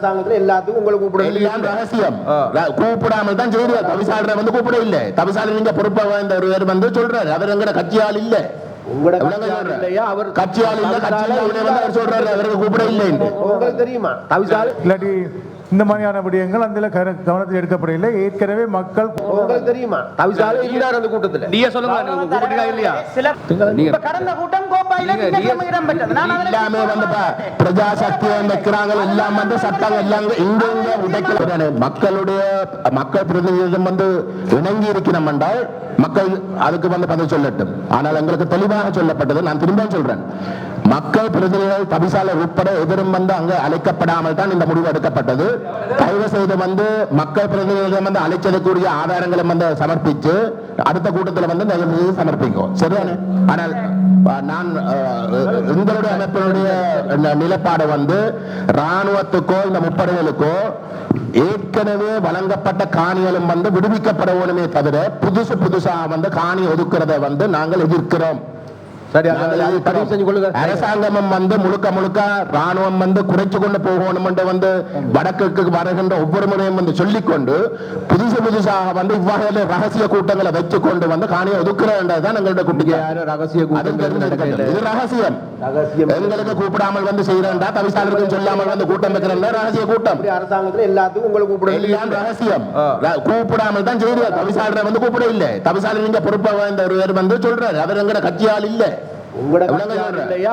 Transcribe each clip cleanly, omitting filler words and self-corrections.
அரசாங்கத்துல எல்லாத்துக்கும் உங்களை கூப்பிட எல்லாம் ரகசியம். கூப்பிடாமல் தான் செய்யறாரு. தவிசாளரை வந்து கூப்பிட இல்ல. தவிசாளர் நீங்க பொறுப்பா வாய்ந்த ஒருவர் வந்து சொல்றாரு அவர் எங்கட கட்சியால் இல்ல, அவர் கட்சியால் இல்ல, கட்சியால் சொல்றாரு அவருக்கு கூப்பிட இல்லை. உங்களுக்கு தெரியுமா தவிசாளர் இல்லாட்டி இந்த மாதிரியான விடயங்கள் அந்த கவனத்தில் எடுக்கப்படவில்லை. ஏற்கனவே மக்கள் உங்களுக்கு தெரியுமா தவிசாளர் இருந்தார் அந்த கூட்டத்தில். நீங்க சொல்லுங்க கூப்பிட்டீங்களா இல்லையா? நீங்க கடந்த கூட்டம் கோப்பாயில இடம் பெற்றது. நான் எல்லாமே வந்து பிரஜாசக்தியை வைக்கிறாங்க, எல்லாம் வந்து சட்டம் எல்லாம் இங்க உடைக்கல. மக்கள் பிரதிநிதியம் வந்து இணங்கி இருக்கிறோம் என்றால் மக்கள் அதுக்கு வந்து பதில் சொல்லட்டும். ஆனால் எங்களுக்கு தெளிவாக சொல்லப்பட்டது, நான் திரும்ப சொல்றேன், மக்கள் பிரதிநிதிகள் தவிசாளர் உட்பட எதிரும் வந்து அங்கு அழைக்கப்படாமல் தான் இந்த முடிவு எடுக்கப்பட்டது. தயவு செய்து வந்து மக்கள் பிரதிநிதிகள் வந்து அழைச்சதுக்குரிய ஆதாரங்களை வந்து சமர்ப்பிச்சு அடுத்த கூட்டத்தில் வந்து சமர்ப்பிக்கும், சரிதானே? ஆனால் நான் எங்களுடைய அமைப்பினுடைய நிலப்பாடு வந்து ராணுவத்துக்கோ இந்த முப்படைகளுக்கோ ஏற்கனவே வழங்கப்பட்ட காணிகளும் வந்து விடுவிக்கப்பட வேண்டுமே தவிர புதுசா வந்து காணி ஒதுக்குறதை வந்து நாங்கள் எதிர்க்கிறோம். அரசாங்கமும் வந்து முழுக்க ராணுவம் வந்து குறைச்சு கொண்டு போகணும் என்று வந்து வடக்கு வருகின்ற ஒவ்வொரு முறையும் வந்து சொல்லிக்கொண்டு புதுசாக வந்து இவ்வகையில ரகசிய கூட்டங்களை வச்சு கொண்டு வந்து காணியை ஒதுக்குறதுதான் எங்களுடைய குட்டிக்கு ரகசிய ரகசியம். எங்களுக்கு கூப்பிடாமல் வந்து செய்யறா, தவிசாளருக்கு சொல்லாமல் வந்து கூட்டம் வைக்கிறா ரகசிய கூட்டம். அரசாங்கத்துல எல்லாத்துக்கும் உங்களை கூப்பிட எல்லாம் ரகசியம். கூப்பிடாமல் தான் செய்யறாரு. தவிசாளரை வந்து கூப்பிட இல்லை. தவிசாளர் நீங்க பொறுப்பா வாய்ந்த ஒருவர் வந்து சொல்றாரு அவர் எங்கட கட்சியால் இல்ல,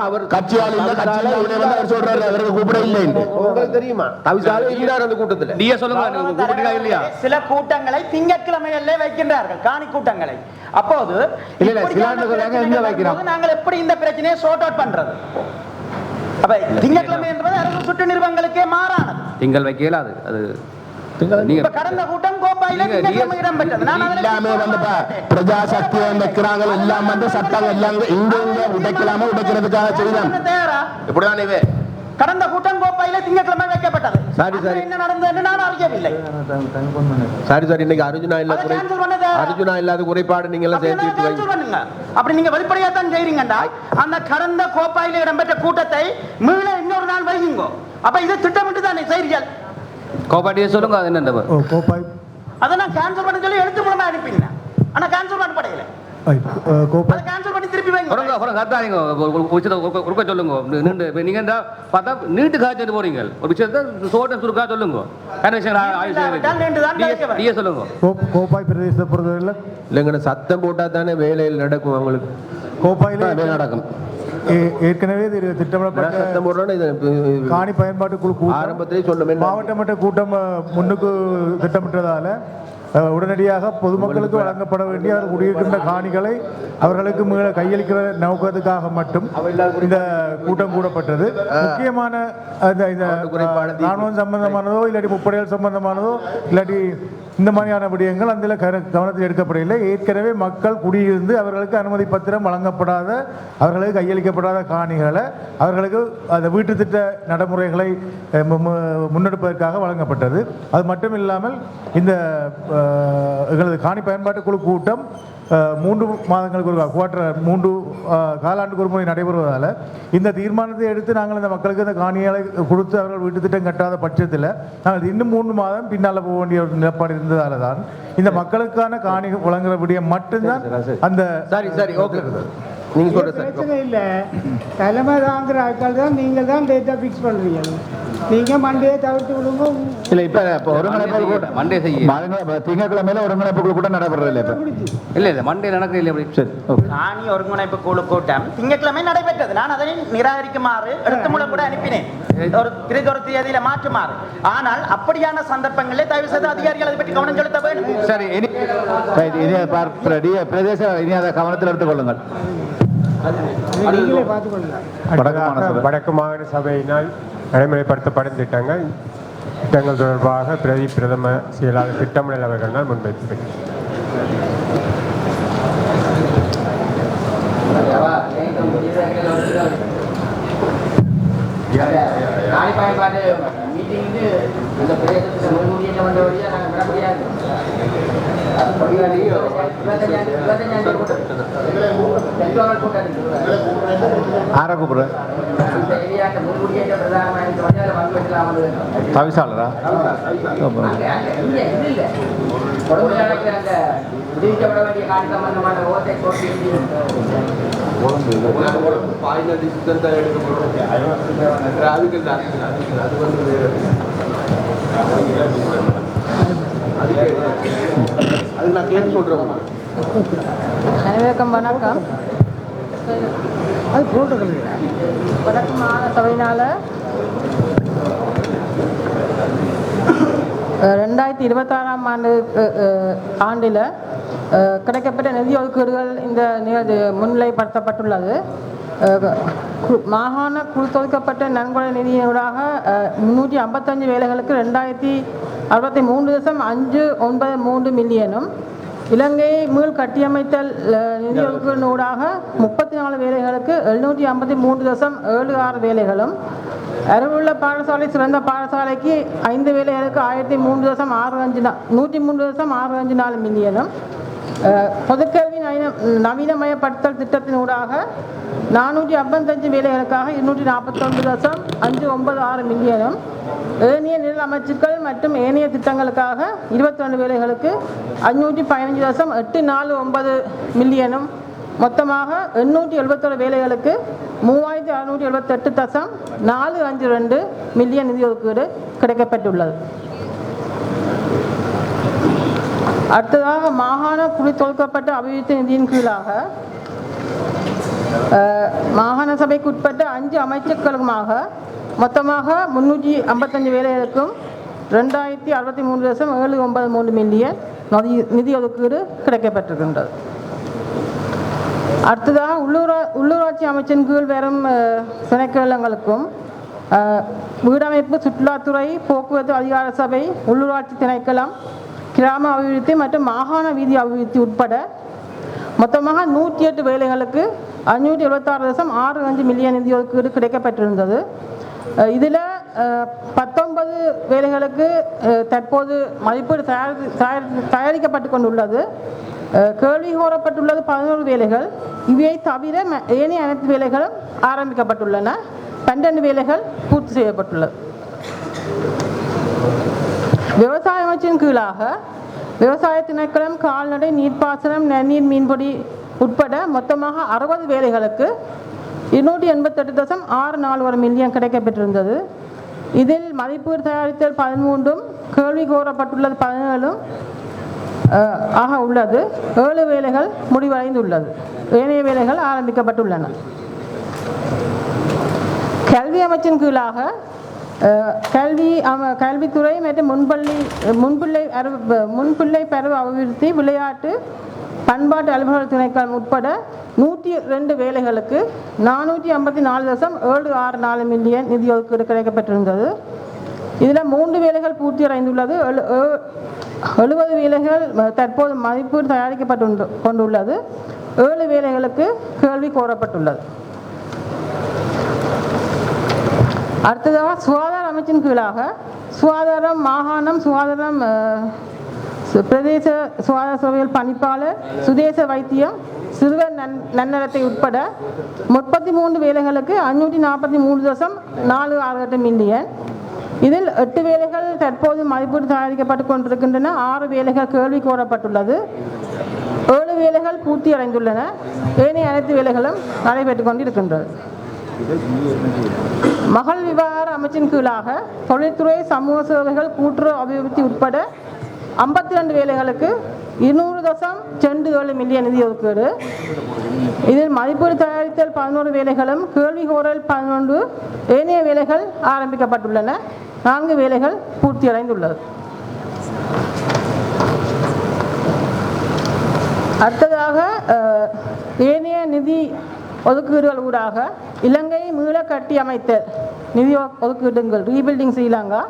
அவர் கட்சியால் இல்ல, கட்சியால் சொல்றாரு அவருக்கு கூப்பிட இல்லை. உங்களுக்கு தெரியுமா தவிசாளர் இருந்தார் அந்த கூட்டத்தில். நீங்க சொல்லுங்க கூப்பிட்டீங்களா இல்லையா? சில கூட்டங்களை திங்கட்கிழமையிலே வைக்கின்றார்கள், காணி கூட்டங்களை. அப்போது நாங்கள் எப்படி இந்த பிரச்சனையை சார்ட் அவுட் பண்றது? அப்ப திங்கட்கிழமை என்பது அரசு சுற்று நிறுவனங்களுக்கே மாறானது. திங்கள் வைக்கல அது கடந்த கூட்டம் கோப்பாயில இடம் பெற்றது. எல்லாமே வந்து பிரஜாசக்தியை வைக்கிறாங்க, எல்லாம் வந்து சட்டம் எல்லாம் இங்க உடைக்கலாம உடைக்கிறதுக்காக செய்யலாம். இப்படிதான் இவே கடந்த கூட்டம் கோப்பாயில திங்கட்கிழமை வைக்கப்பட்டது. என்ன நடந்தது நான் அறியவில்லை. இன்னைக்கு அர்ஜுனா இல்லாத குறைபாடு நீங்க எல்லாம் சேர்த்து பண்ணுங்க. அப்படி நீங்க வெளிப்படையா தான் செய்றீங்கடா. அந்த கடந்த கோப்பாயில இடம்பெற்ற கூட்டத்தை மீள இன்னொரு நாள் வையுங்க. அப்ப இது திட்டமிட்டு தானே செய்றீர்கள். கோபாட்டியே சொல்லுங்க அது என்ன கோப்பாய் அதை நான் கேன்சல் பண்ண சொல்லி எழுத்து மூலமா அனுப்பிங்க. ஆனா கேன்சல் பண்ண படையில கோப்பாய் கேன்சல் பண்ணி திருப்பி வைங்க. சொல்லுங்க நீங்க பார்த்தா நீட்டு காய்ச்சிட்டு போறீங்க. ஒரு விஷயத்தை சோட்ட சுருக்கா சொல்லுங்க. சொல்லுங்க கோப்பாய் பிரதேச பொறுத்தவரையில் இல்லைங்க சத்தம் போட்டா தானே வேலையில் நடக்கும். அவங்களுக்கு கோப்பாயில நடக்கும். ஏற்கனவே திட்டமிடப்பட்ட காணி பயன்பாட்டு குழு ஆரம்பத்திலே சொன்ன மாவட்ட மட்ட கூட்டம் முன்னுக்கு திட்டமிட்டதால உடனடியாக பொதுமக்களுக்கு வழங்கப்பட வேண்டிய குடியிருக்கின்ற காணிகளை அவர்களுக்கு கையளிக்கிற நோக்கத்துக்காக மட்டும் இந்த கூட்டம் கூடப்பட்டது. முக்கியமான ராணுவம் சம்பந்தமானதோ இல்லாட்டி முப்படைகள் சம்பந்தமானதோ இல்லாட்டி இந்த மாதிரியான விடயங்கள் அந்த கவனத்தில் எடுக்கப்படவில்லை. ஏற்கனவே மக்கள் குடியிருந்து அவர்களுக்கு அனுமதி பத்திரம் வழங்கப்படாத, அவர்களுக்கு கையளிக்கப்படாத காணிகளை அவர்களுக்கு அந்த வீட்டு திட்ட நடைமுறைகளை முன்னெடுப்பதற்காக வழங்கப்பட்டது. அது மட்டும் இல்லாமல் இந்த எங்களது காணி பயன்பாட்டு குழு கூட்டம் 3 மாதங்களுக்கு ஒரு காலாண்டுக்கு ஒரு முறை நடைபெறுவதால் இந்த தீர்மானத்தை எடுத்து நாங்கள் இந்த மக்களுக்கு இந்த காணிகளை கொடுத்து அவர்கள் வீட்டு திட்டம் கட்டாத பட்சத்தில் நாங்கள் இன்னும் 3 மாதம் பின்னால் போக வேண்டிய ஒரு நிலப்பாடு இருந்ததால் தான் இந்த மக்களுக்கான காணி வழங்குற விடயம் மட்டும்தான் அந்த சரி ஓகே நீங்க சொல்ற பிரச்சனை இல்லை. தலைமை தாங்கிற ஆட்கள் தான் நீங்கள் தான் டேட்டா ஃபிக்ஸ் பண்ணுறீங்க. நீங்க மண்டே தவிர்த்து விடுங்க. இல்ல இப்ப ஒருங்கிணைப்பு கூட்டம் மண்டே செய்ய திங்கட்கிழமையில ஒருங்கிணைப்பு குழு கூட்டம் நடைபெறது இல்ல மண்டே நடக்குது இல்ல. அப்படி சரி காணி ஒருங்கிணைப்பு குழு கூட்டம் திங்கட்கிழமை நடைபெற்றது. நான் அதை நிராகரிக்குமாறு எழுத்து மூலம் கூட அனுப்பினேன், ஒரு தேதியில மாற்றுமாறு. ஆனால் அப்படியான சந்தர்ப்பங்களிலே தயவு செய்து அதிகாரிகள் அதை பற்றி கவனம் செலுத்த வேண்டும். சரி பிரதேச இனி அதை கவனத்தில் எடுத்துக் கொள்ளுங்கள். வடக்கு மாகாண சபையினால் நடைமுறைப்படுத்தப்படும் திட்டங்கள் தொடர்பாக பிரதம செயலாளர் திட்டமிடல் அவர்கள் முன்வைத்து ஆர கூப்பிடுறேன் தவிசாளரா அனைவருக்கும் வணக்கம். வடக்கு மாகாண சபையினால் 2026 ஆண்டில் கிடைக்கப்பட்ட நிதி ஒதுக்கீடுகள் இந்த முன்னிலைப்படுத்தப்பட்டுள்ளது. மாகாண குழுத்தொதுக்கப்பட்ட நன்கொடை நிதியினூடாக 355 வேலைகளுக்கு 2063.593 மில்லியனும், இலங்கை மீள் கட்டியமைத்தல் நிதி ஒதுக்கீடுனூடாக 34 வேலைகளுக்கு 753.76 வேலைகளும், அருளுள்ள பாடசாலை சிறந்த பாடசாலைக்கு 5 வேலைகளுக்கு 103.65 மில்லியனும், பொதுக்கல்வி நவீனமயப்படுத்தல் திட்டத்தினூடாக 455 வேலைகளுக்காக 241.596 மில்லியனும், ஏனைய நில அமைச்சுக்கள் மற்றும் ஏனைய திட்டங்களுக்காக 22 வேலைகளுக்கு 515.849 மில்லியனும், மொத்தமாக 871 வேலைகளுக்கு 3678.452 மில்லியன் நிதி ஒதுக்கீடு கிடைக்கப்பட்டுள்ளது. அடுத்ததாக மாகாண குழுத்தொதுக்கப்பட்ட அபிவிருத்தி நிதியின் கீழாக மாகாண சபைக்கு உட்பட்ட 5 அமைச்சுக்களுமாக மொத்தமாக 355 வேலைகளுக்கும் 2063.793 மில்லியன் நிதி ஒதுக்கீடு கிடைக்கப்பட்டிருக்கின்றது. அடுத்ததாக உள்ளூராட்சி அமைச்சின் கீழ் வரும் திணைக்களங்களுக்கும் வீடமைப்பு, சுற்றுலாத்துறை, போக்குவரத்து அதிகார சபை, உள்ளூராட்சி திணைக்களம், கிராம அபிவிருத்தி மற்றும் மாகாண வீதி அபிவிருத்தி உட்பட மொத்தமாக 108 வேலைகளுக்கு 576.65 மில்லியன் நிதி ஒதுக்கீடு கிடைக்கப்பட்டிருந்தது. இதில் 19 வேலைகளுக்கு தற்போது மதிப்பீடு தயாரிக்கப்பட்டு கொண்டுள்ளது. கேள்வி கோரப்பட்டுள்ளது 11 வேலைகள். இவை தவிர ஏனைய அனைத்து வேலைகளும் ஆரம்பிக்கப்பட்டுள்ளன. 12 வேலைகள் பூர்த்தி செய்யப்பட்டுள்ளது. விவசாய அமைச்சின் கீழாக விவசாய திணைக்களம், கால்நடை, நீர்ப்பாசனம், நன்னீர், மீன்பிடி உட்பட மொத்தமாக 60 வேலைகளுக்கு 288.641 மில்லியன் கிடைக்கப்பட்டிருந்தது. இதில் மதிப்பீடு தயாரித்தல் 13, கேள்வி கோரப்பட்டுள்ளது 17 ஆக உள்ளது. 7 வேலைகள் முடிவடைந்துள்ளது. ஏனைய வேலைகள் ஆரம்பிக்கப்பட்டுள்ளன. கல்வி அமைச்சின் கீழாக கல்வித்துறை மற்றும் முன்பிள்ளை பருவ அபிவிருத்தி, விளையாட்டு, பண்பாட்டு அலுவலர் திணைக்களம் உட்பட 102 வேலைகளுக்கு 454.764 மில்லியன் நிதி ஒதுக்கீடு கிடைக்கப்பட்டிருந்தது. இதில் 3 வேலைகள் பூர்த்தி அடைந்துள்ளது. 70 வேலைகள் தற்போது மதிப்பீடு தயாரிக்கப்பட்டு கொண்டுள்ளது. 7 வேலைகளுக்கு கேள்வி கோரப்பட்டுள்ளது. அடுத்ததாக சுகாதார அமைச்சின் கீழாக சுகாதாரம், மாகாணம், சுகாதாரம், பிரதேச சுகாதார சேவைகள் பணிப்பாளர், சுதேச வைத்தியம், சிறுவர் நன்னலத்தை உட்பட 33 வேலைகளுக்கு 543.468 மில்லியன். இதில் 8 வேலைகள் தற்போது மதிப்பீடு தயாரிக்கப்பட்டு கொண்டிருக்கின்றன. 6 வேலைகள் கேள்வி கோரப்பட்டுள்ளது. 7 வேலைகள் பூர்த்தி அடைந்துள்ளன. ஏனைய அனைத்து வேலைகளும் நடைபெற்றுக் கொண்டிருக்கின்றது. மகள் விவகார அமைச்சின் கீழாக தொழில்துறை, சமூக சேவைகள், கூட்டுறவு அபிவிருத்தி உட்பட 52 வேலைகளுக்கு 200.27 மில்லியன் நிதி ஒதுக்கீடு. இதில் மதிப்பீடு தயாரித்தல் 11 வேலைகளும், கேள்வி கோரல் 11, ஏனைய வேலைகள் ஆரம்பிக்கப்பட்டுள்ளன. 4 வேலைகள் பூர்த்தி அடைந்துள்ளது. அடுத்ததாக ஏனைய நிதி ஒதுக்கீடுகள் ஊடாக இலங்கை மீள கட்டி அமைத்தல் நிதி ஒதுக்கீடுகள், ரீபில்டிங் ஸ்ரீலங்கா,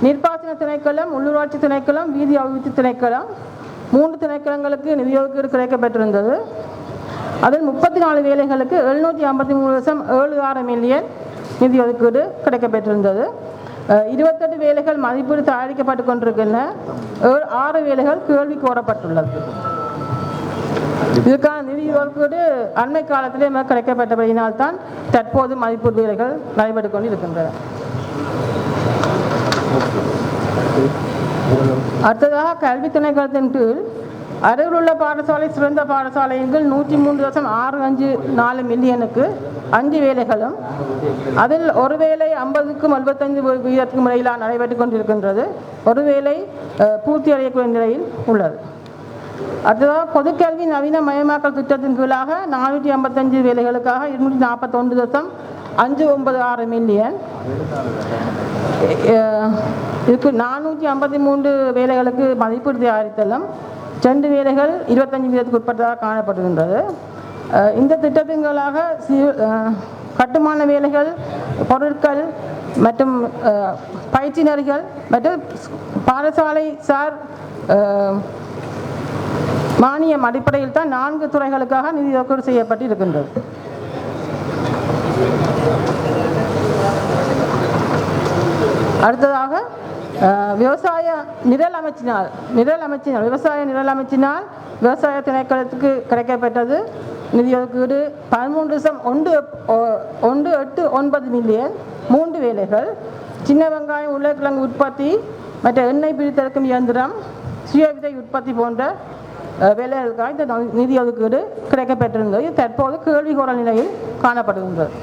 நீர்ப்பாசன திணைக்களம், உள்ளூராட்சி திணைக்களம், வீதி அபிவிருத்தி திணைக்களம் 3 திணைக்களங்களுக்கு நிதி ஒதுக்கீடு கிடைக்கப்பட்டிருந்தது. அதில் 34 வேலைகளுக்கு 753.76 மில்லியன் நிதி ஒதுக்கீடு கிடைக்கப்பட்டிருந்தது. 28 வேலைகள் மதிப்பீடு தயாரிக்கப்பட்டு கொண்டிருக்கின்றன. 6 வேலைகள் கேள்வி கோரப்பட்டுள்ளது. இதுக்கான நிதி ஒதுக்கீடு அண்மை காலத்திலே கிடைக்கப்பட்டபடியினால்தான் தற்போது மதிப்பீடு வேலைகள் நடைபெற்றுக் கொண்டு இருக்கின்றன. அடுத்ததாக கல்வி திணைக்களத்தின் கீழ் அருகில் உள்ள பாடசாலை சிறந்த பாடசாலையின் கீழ் 103.654 மில்லியனுக்கு 5 வேலைகளும் அதில் ஒரு வேலை 50க்கும் 75 வீதத்துக்கும் இடையிலான நடைபெற்றுக் கொண்டிருக்கின்றது. ஒரு வேலை பூர்த்தி அடையக்கூடிய நிலையில் உள்ளது. அடுத்ததாக பொதுக்கல்வி நவீன மயமாக்கல் திட்டத்தின் கீழாக 455 வேலைகளுக்காக 241.596 மில்லியன், இதுக்கு 453 வேலைகளுக்கு மதிப்பீடு தயாரித்தலும் 2 வேலைகள் 25 வீதத்துக்கு உட்பட்டதாக காணப்படுகின்றது. இந்த திட்டத்தின்களாக கட்டுமான வேலைகள், பொருட்கள் மற்றும் பயிற்சினர்கள் மற்றும் பாடசாலை சார் மானியம் அடிப்படையில் தான் 4 துறைகளுக்காக நிதி ஒதுக்கீடு செய்யப்பட்டு இருக்கின்றது. அடுத்ததாக விவசாய நிரல் அமைச்சினால் விவசாய திணைக்களத்துக்கு கிடைக்கப்பட்டது நிதி ஒதுக்கீடு 13.189 மில்லியன், 3 வேலைகள், சின்ன வெங்காயம் உருளைக்கிழங்கு உற்பத்தி மற்ற எண்ணெய் பிரித்தெடுக்கும் இயந்திரம், சுயவிதை உற்பத்தி போன்ற வேலைகளுக்காக இந்த நிதி ஒதுக்கீடு கிடைக்கப்பெற்றிருந்தது. தற்போது கேள்விகோரல் நிலையில் காணப்படுகின்றது.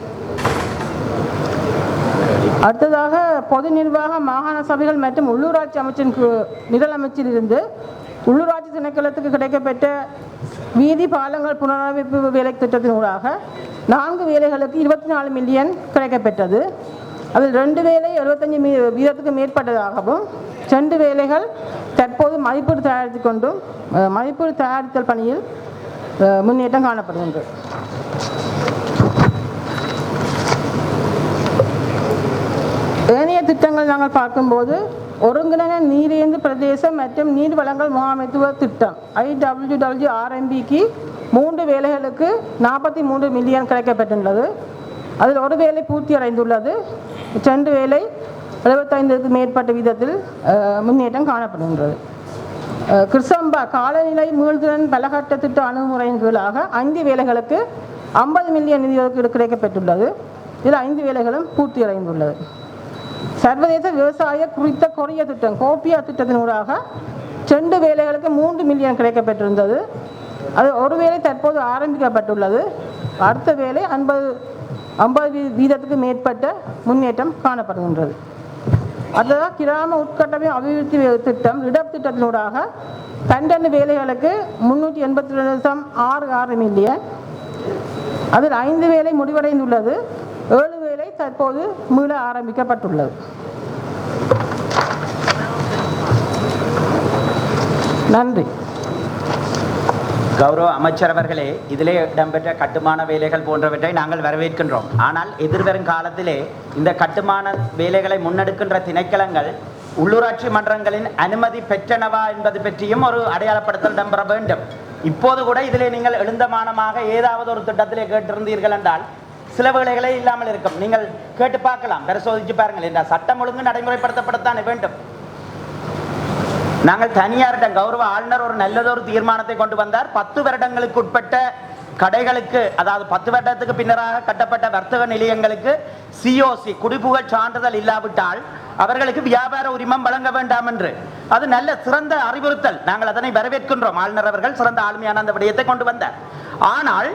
அடுத்ததாக பொது நிர்வாக மாகாண சபைகள் மற்றும் உள்ளூராட்சி அமைச்சின் நிரல் அமைச்சிலிருந்து உள்ளூராட்சி திணைக்களத்துக்கு கிடைக்கப்பெற்ற வீதி பாலங்கள் புனரமைப்பு வேலை திட்டத்தின் ஊடாக 4 வேலைகளுக்கு 24 மில்லியன் கிடைக்கப்பெற்றது. அதில் 2 வேலை 75 வீதத்துக்கு மேற்பட்டதாகவும் 2 வேலைகள் தற்போது மதிப்பீடு தயாரித்தல் பணியில் முன்னேற்றம் காணப்படுகின்றது. ஏனைய திட்டங்கள் நாங்கள் பார்க்கும்போது ஒருங்கிணைந்த நீரேந்து பிரதேசம் மற்றும் நீர் வளங்கள் முகாமைத்துவ திட்டம் IWWRMBக்கு 3 வேலைகளுக்கு 43 மில்லியன் கிடைக்கப்பெற்றுள்ளது. அதில் ஒரு வேலை பூர்த்தி அடைந்துள்ளது. 2 வேலை 75க்கு மேற்பட்ட வீதத்தில் முன்னேற்றம் காணப்படுகின்றது. கிருசம்பா காலநிலை மீள்திறன் பலகட்ட திட்ட அணுகுமுறையின் கீழாக 5 வேலைகளுக்கு 50 மில்லியன் நிதி ஒதுக்கீடு கிடைக்கப்பெற்றுள்ளது. இதில் 5 வேலைகளும் பூர்த்தி அடைந்துள்ளது. சர்வதேச விவசாய குறித்த கொரிய திட்டம் கோப்பியா திட்டத்தினூடாக 2 வேலைகளுக்கு 3 மில்லியன் கிடைக்கப்பெற்றிருந்தது. அது ஒரு வேலை தற்போது ஆரம்பிக்கப்பட்டுள்ளது. அடுத்த வேலை 50 வீதத்துக்கு மேற்பட்ட முன்னேற்றம் காணப்படுகின்றது. அடுத்ததாக கிராம உட்கட்டமைப்பு அபிவிருத்தி திட்டம் ரிடப் திட்டத்தினூடாக 12 வேலைகளுக்கு 382.66 மில்லியன், அதில் 5 வேலை முடிவடைந்துள்ளது. 7 வேலை தற்போது மீள ஆரம்பிக்கப்பட்டுள்ளது. நன்றி. கௌரவ அமைச்சர் அவர்களே, இதிலே இடம்பெற்ற கட்டுமான வேலைகள் போன்றவற்றை நாங்கள் வரவேற்கின்றோம். ஆனால் எதிர்வரும் காலத்திலே இந்த கட்டுமான வேலைகளை முன்னெடுக்கின்ற திணைக்களங்கள் உள்ளூராட்சி மன்றங்களின் அனுமதி பெற்றனவா என்பது பற்றியும் ஒரு அடையாளப்படுத்தல் இடம்பெற வேண்டும். இப்போது கூட இதிலே நீங்கள் எழுந்தமானமாக ஏதாவது ஒரு திட்டத்திலே கேட்டிருந்தீர்கள் என்றால் சில வேலைகளே இல்லாமல் இருக்கும். நீங்கள் கேட்டு பார்க்கலாம், பரிசோதித்து பாருங்கள். என்ற சட்டம் ஒழுங்கு நடைமுறைப்படுத்தப்படத்தானே வேண்டும். நாங்கள் தனியாரிடம் கௌரவ ஆளுநர் ஒரு நல்லதொரு தீர்மானத்தை கொண்டு வந்தார். 10 வருடங்களுக்கு உட்பட்ட கடைகளுக்கு, அதாவது 10 வருடத்துக்கு பின்னராக கட்டப்பட்ட வர்த்தக நிலையங்களுக்கு COC குடிபுகழ் சான்றிதழ் இல்லாவிட்டால் அவர்களுக்கு வியாபார உரிமம் வழங்க வேண்டாம் என்று. அது நல்ல சிறந்த அறிவுறுத்தல். நாங்கள் அதனை வரவேற்கின்றோம். ஆளுநர் அவர்கள் சிறந்த ஆளுமையான அந்த விடயத்தை கொண்டு வந்தார். ஆனால்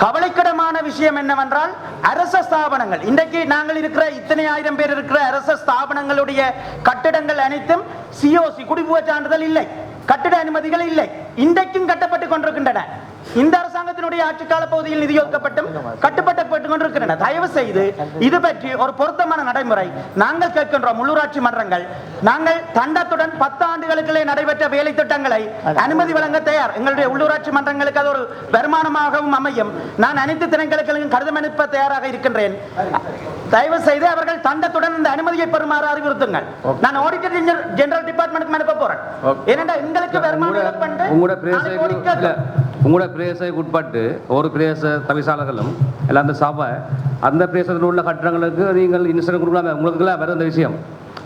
கவலைக்கிடமான விஷயம் என்னவென்றால் அரச ஸ்தாபனங்கள், இன்றைக்கு நாங்கள் இருக்கிற இத்தனை ஆயிரம் பேர் இருக்கிற அரச ஸ்தாபனங்களுடைய கட்டிடங்கள் அனைத்தும் COC குடிபுகழ் சான்றிதழ் இல்லை, கட்டிட அனுமதிகள் இல்லை, இன்றைக்கும் கட்டப்பட்டுக் கொண்டிருக்கின்றன. இந்த அரசாங்கத்தினுடைய ஆட்சி கால பகுதியில் நிதி ஒதுக்கப்பட்டும் கட்டுப்பட்டு கொண்டிருக்கின்றன. தயவு செய்து இது பற்றி ஒரு பொருத்தமான நடைமுறை நாங்கள் கேட்கின்றோம். உள்ளூராட்சி மன்றங்கள் நாங்கள் தண்டத்துடன் 10 ஆண்டுகளுக்குள்ளே நடைபெற்ற வேலை திட்டங்களை அனுமதி வழங்க தயார். எங்களுடைய உள்ளூராட்சி மன்றங்களுக்கு அது ஒரு வருமானமாகவும் அமையும். நான் அனைத்து திணைக்களங்களுக்கும் கடிதம் அனுப்ப தயாராக இருக்கின்றேன். தயவு செய்து அவர்கள் தண்டத்துடன் இந்த அனுமதியை பெறுமாறு அறிவுறுத்துங்கள். நான் ஆடிட்டர் ஜெனரல் டிபார்ட்மெண்ட்டுக்கு அனுப்ப போறேன். ஏனென்றால் எங்களுக்கு வருமானம் உங்களோட பிரதேசத்துக்கு உட்பட்டு ஒரு பிரதேச தவிசாளர்களும் எல்லாம் அந்த சபை அந்த பிரதேசத்தில் உள்ள கட்டடங்களுக்கு நீங்கள் இன்சூரன்ஸ் கொடுக்கலாமே. உங்களுக்குலாம் வேறு இந்த விஷயம்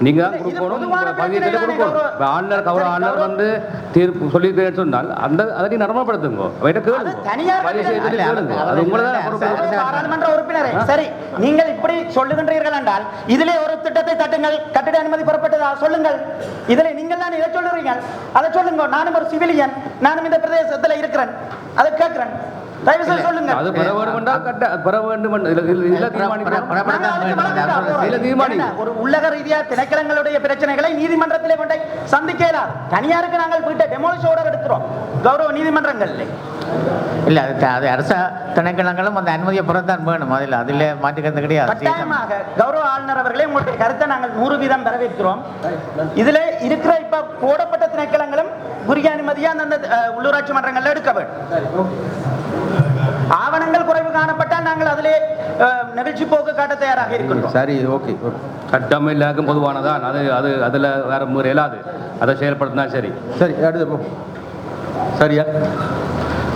நீங்க தான் இது கொடுக்கணும், பொதுவான பதியத்தை பிரச்சனை கொடுக்கணும். தானே, இப்ப ஆளுநர் வந்து தீர்ப்பு சொல்லியிருக்கேன்னு சொன்னால் அதை நீ நடைமுறைப்படுத்துங்க. அவர்கிட்ட அது கேளுங்க. தனியார் பதிவு செய்யறதுக்கு கேளுங்க. அது உங்களதான் பொறுப்பு. பாராளுமன்ற உறுப்பினரே, சரி, நீங்கள் இப்படி சொல்லுகின்றீர்கள் என்றால் இதிலே ஒரு திட்டத்தை தட்டுங்கள், கட்டிட அனுமதி பெறப்பட்டதா சொல்லுங்கள். இதிலே நீங்கள் தான் இதை சொல்லுறீங்க, அதை சொல்லுங்க. நானும் ஒரு சிவிலியன், நானும் இந்த பிரதேசத்தில் இருக்கிறேன், அதை கேட்கிறேன். தயவு செய்து சொல்லுங்க. அது பெற வேண்டும் பெற வேண்டும். ஒரு உள்ளக ரீதியா திணைக்களங்களுடைய பிரச்சனைகளை நீதிமன்றத்திலே கொண்டே சந்திக்கலாம். தனியாருக்கு நாங்கள் போயிட்டு டெமோலிஷ் ஆர்டர் எடுக்கிறோம் கௌரவ நீதிமன்றங்கள்ல. இல்ல அது அரச திணைக்களங்களும் அந்த அனுமதியை புறத்தான் வேணும். அதில் மாற்றுக்கிறது கிடையாது. கட்டாயமாக கௌரவ ஆளுநர் அவர்களே, உங்களுடைய கருத்தை நாங்கள் 100% வரவேற்கிறோம். இதுல இருக்கிற இப்ப போடப்பட்ட திணைக்களங்களும் உரிய அனுமதியா அந்த உள்ளூராட்சி மன்றங்கள்ல எடுக்க வேண்டும். ஆவணங்கள் குறைவு காணப்பட்டால் நாங்கள் அதிலே நெகிழ்ச்சி போக்கு காட்ட தயாராக இருக்கின்றோம். சரி, ஓகே. சட்டம் எல்லாருக்கும் பொதுவானதான். அதுல வேற முறை இல்லாது அதை செயல்படுத்தினா சரி. சரி, அடுத்து போ. சரியா?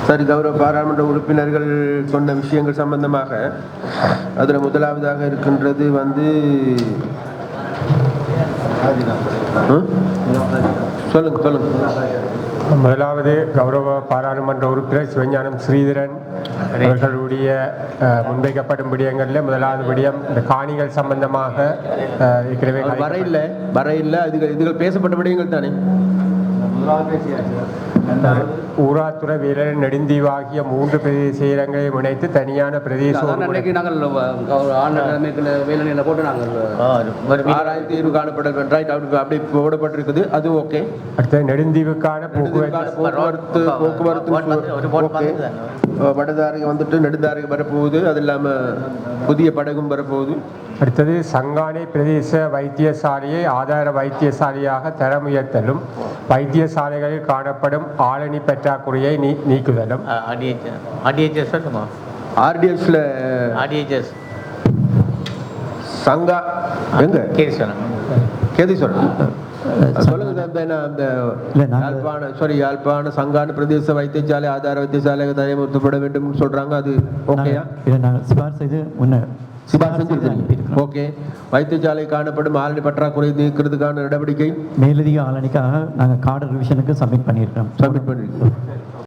சரி, கௌரவ பாராளுமன்ற உறுப்பினர்கள் சொன்ன விஷயங்கள் சம்பந்தமாக அதில் முதலாவதாக இருக்கின்றது சொல்லுங்க. முதலாவது கௌரவ பாராளுமன்ற உறுப்பினர் சிவஞானம் ஸ்ரீதரன் அவர்களுடைய முன்வைக்கப்படும் விடயங்களில் முதலாவது விடயம் இந்த காணிகள் சம்பந்தமாக வரையில் இதுகள் பேசப்பட்ட விடயங்கள் தானே. ஊராத்துறை வீரர் நெடுந்தீவாகிய 3 பிரதேச செயலங்களை இணைத்து தனியான பிரதேச தீர்வு காணப்பட அப்படி போடப்பட்டிருக்குது. அது ஓகே. அடுத்த நெடுந்தீவுக்கான போக்குவரத்து வடதாருக்கு நெடுந்தாருக்கு வரப்போகுது. அது இல்லாமல் புதிய படகும் வரப்போகுது. அடுத்தது சங்கானை பிரதேச வைத்தியசாலையை ஆதார வைத்தியசாலையாக தரம் உயர்த்தலும் வைத்தியசாலைகளில் காணப்படும் ஆளணி பற்றாக்குறையை நீக்குதலும். சங்கா எங்க கேதீஸ்வரன் யாழ்ப்பாண சங்கான பிரதேச வைத்தியசாலை ஆதார வைத்தியசாலை தயமுறுத்தப்பட வேண்டும் சொல்றாங்க. அது ஓகேயா? ஓகே. வைத்தியசாலை காணப்படும் ஆளணி பற்றாக்குறை நீக்கிறதுக்கான நடவடிக்கை மேலதிக ஆளணிக்காக நாங்கள் கார்டு ரிவிஷனுக்கு சப்மிட் பண்ணியிருக்கோம்.